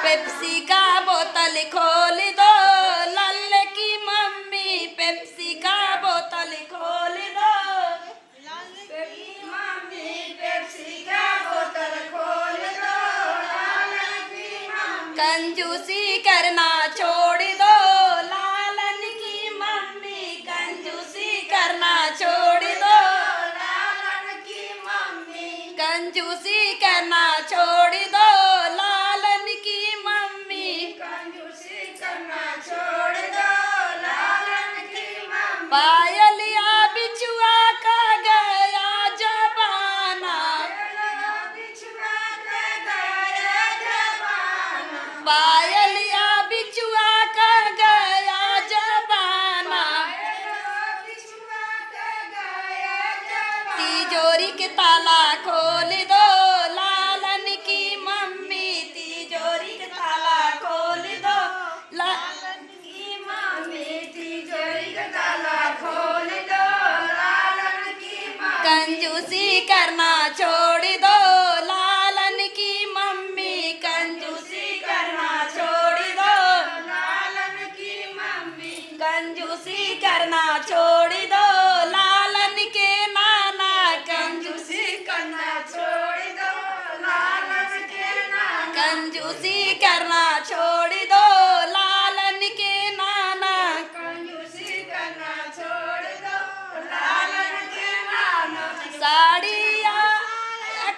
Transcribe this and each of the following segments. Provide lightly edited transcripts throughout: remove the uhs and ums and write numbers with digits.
Pepsi का बोतल खोल दो, लाल की मम्मी पेप्सी का बोतल खोल दो, लाल की मम्मी पेप्सी का बोतल खोल दो, लाल की मम्मी कंजूसी करना छोड़ दो, लालन की मम्मी कंजूसी करना छोड़ दो, लालन की मम्मी कंजूसी करना छोड़ दो, लालन की मम्मी कंजूसी करना छोड़ दो, लालन की मम्मी पायलिया बिछुआ का गया जमाना, बिछुआ का गया जमाना, पायलिया बिछुआ का गया जमाना, बिछुआ का गया जमाना, तिजोरी के ताला खोल दो, लालन की मम्मी तिजोरी के ताला खोल दो, लालन की मम्मी तिजोरी के ताला खोल दो, लालन की मम्मी कंजूसी करना छोड़ दो, लालन की मम्मी कंजूसी करना छोड़ दो, लालन की मम्मी कंजूसी करना छोड़ दो, लालन के नाना कंजूसी करना छोड़ दो, लालन के नाना कंजूसी करना छोड़ दो, लालन के नाना कंजूसी करना छोड़ दो, लालन के नाना साड़िया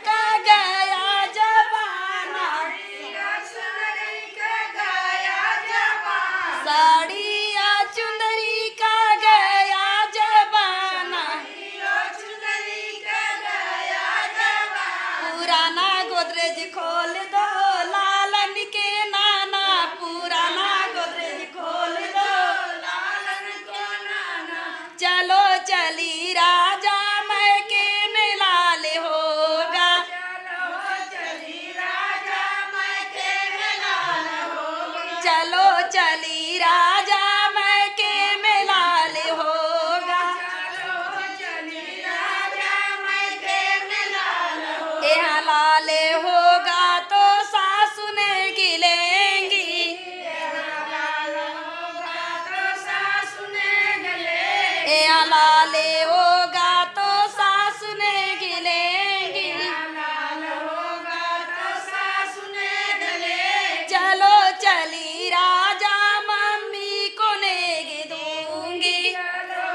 का गया जमाना, चुनरी का गया जमाना, साड़िया चुनरी का गया जमाना, चुनरी का गया जमाना, पुराना गोदरेज खोल दो, लालन के नाना पुराना गोदरेज खोल दो, लालन के नाना चलो चली राजा मैं के मिला ले होगा, चलो चली राजा मैं के मिला ले होगा, चलो चली राजा मैं के मिला ले होगा, चलो चली राजा मैं के मिला ले होगा, यहाँ लाले होगा तो सासु ने गिलेंगी, यहाँ लाले होगा तो सासु ने गिलेंगी, यहाँ लाले होगा तो सासु ने गिलेंगी, यहाँ लाले होगा तो सासु ने गिलेंगी, चलो चली राजा मम्मी को नेग दूंगी, चलो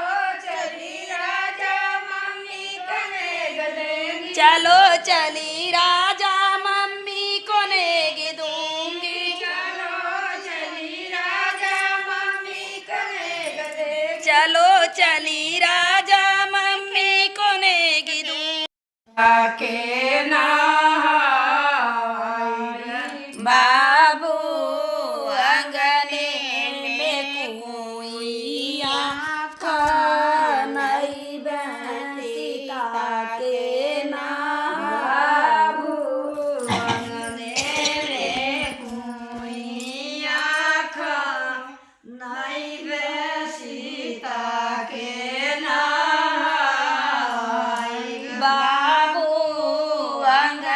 चली राजा मम्मी को नेग दूंगी, चलो चली राजा मम्मी को नेग दूंगी, चलो चली राजा मम्मी को नेग दूंगी, चलो चली राजा मम्मी को नेग दूंगी, के बाबू अंगने में कुइया नहीं बहता के ना, बाबू अंगने में कुइया नहीं बहता के ना, बाबू अंगने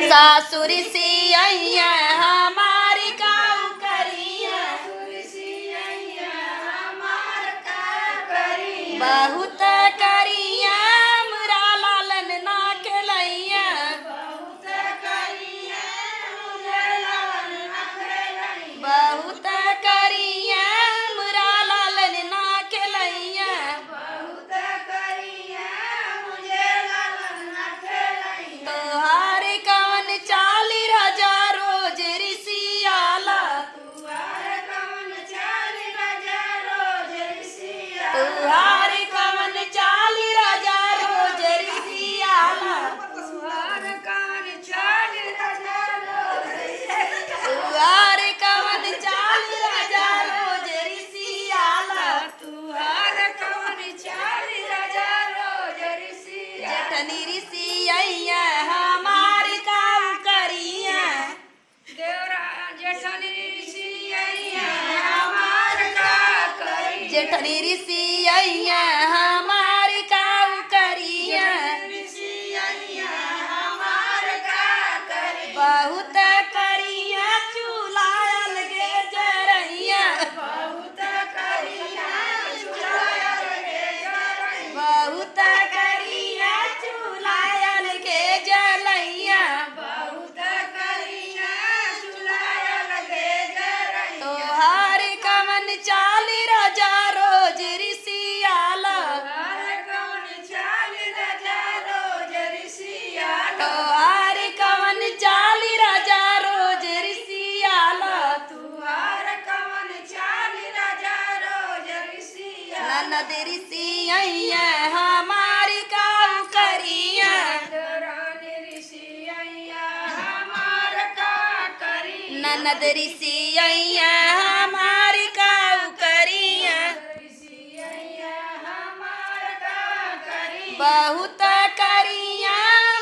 सासुर सियैया हमारी काऊ करिया बहुत करिया मुरा लालन ना खेलैया बहुत करिया मुरा लालन ना खेलैया तोहार कवन चाली राजा रोज रिसियाला तुहार कवन चाली राजा रोज रिसियाला तुहार कवन चाली राजा रोज रिसियाला जेठनी रिसियैया हमारी काऊ करिया जेठनी रिसियैया हमारी काऊ करिया बहुत करिया चूल्हा अलगे जरैया बहुत करिया चूल्हा अलगे जलैया तोहार कवन चाली राजा रोज रिसियाला तोहार कवन चाली राजा रोज रिसियाला ननद रिसियैया हमारी काऊ करिया ननद रिसियैया हमारी काऊ करिया बहुत करिया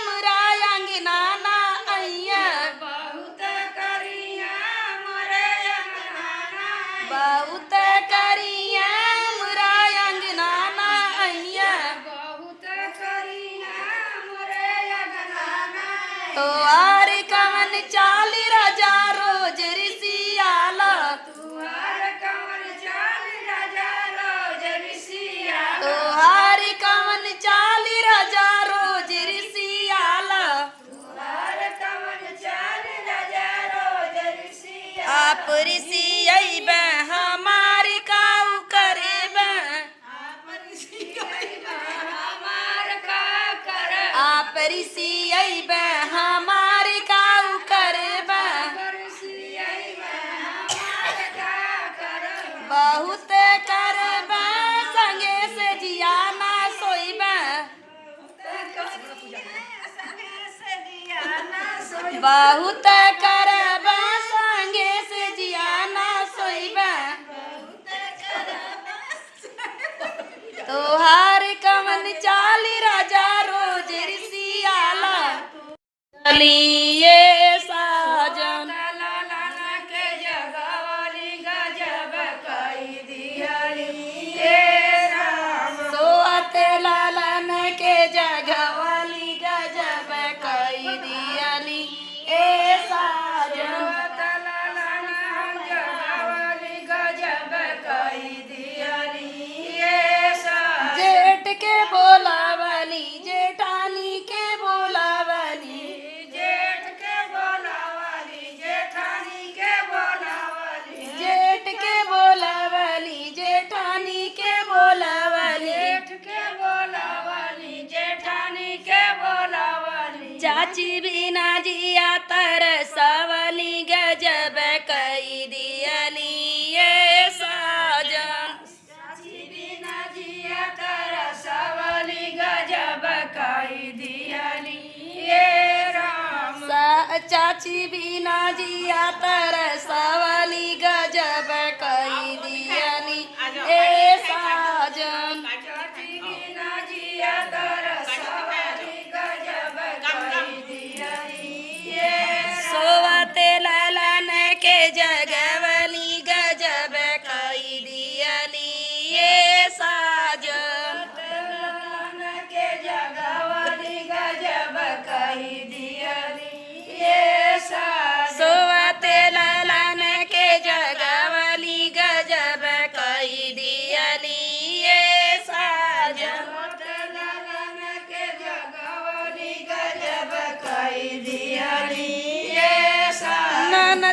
मुरा अंगना ना अइया बहुत करिया मुरा अंगना ना अइया तोहार कवन चाली राजा रोज रिसियाला तोहार कवन चाली राजा रोज रिसियाला आप रिसियैबा हमारी काऊ करेबा आप रिसियैबा हमारी काऊ करेबा बहुत करबा संगे से जियाना सोइबा बहुत करबा संगे से जियाना सोइबा तोहार कवन चाली राजा रोज रिसियाला चलिए साजन सोअत लालन के जगवाली गजब कई दियली ए साजन जेठ के बोलावली जेठानी के बोलावली जेठ के बोलावली जेठानी के बोलावली चाची बिना जिया तरसवली गजब कई दियली ये साजन चाची बिना जिया तरसवली गजब कई दियली ए साजन सोवते लालन के जगवली गजब कई दियली ये साजन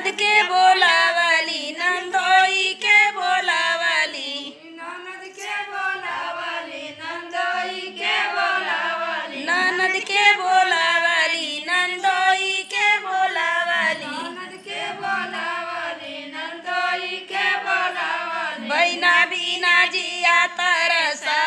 ननद के बोलावली नंदोई के बोलावली ननद के बोलावली नंदोई के बोलावली ननद के बोलावली नंदोई के बोलावली ननद के बोलावली नंदोई के बोलावली बहिना बिना जिया तरसा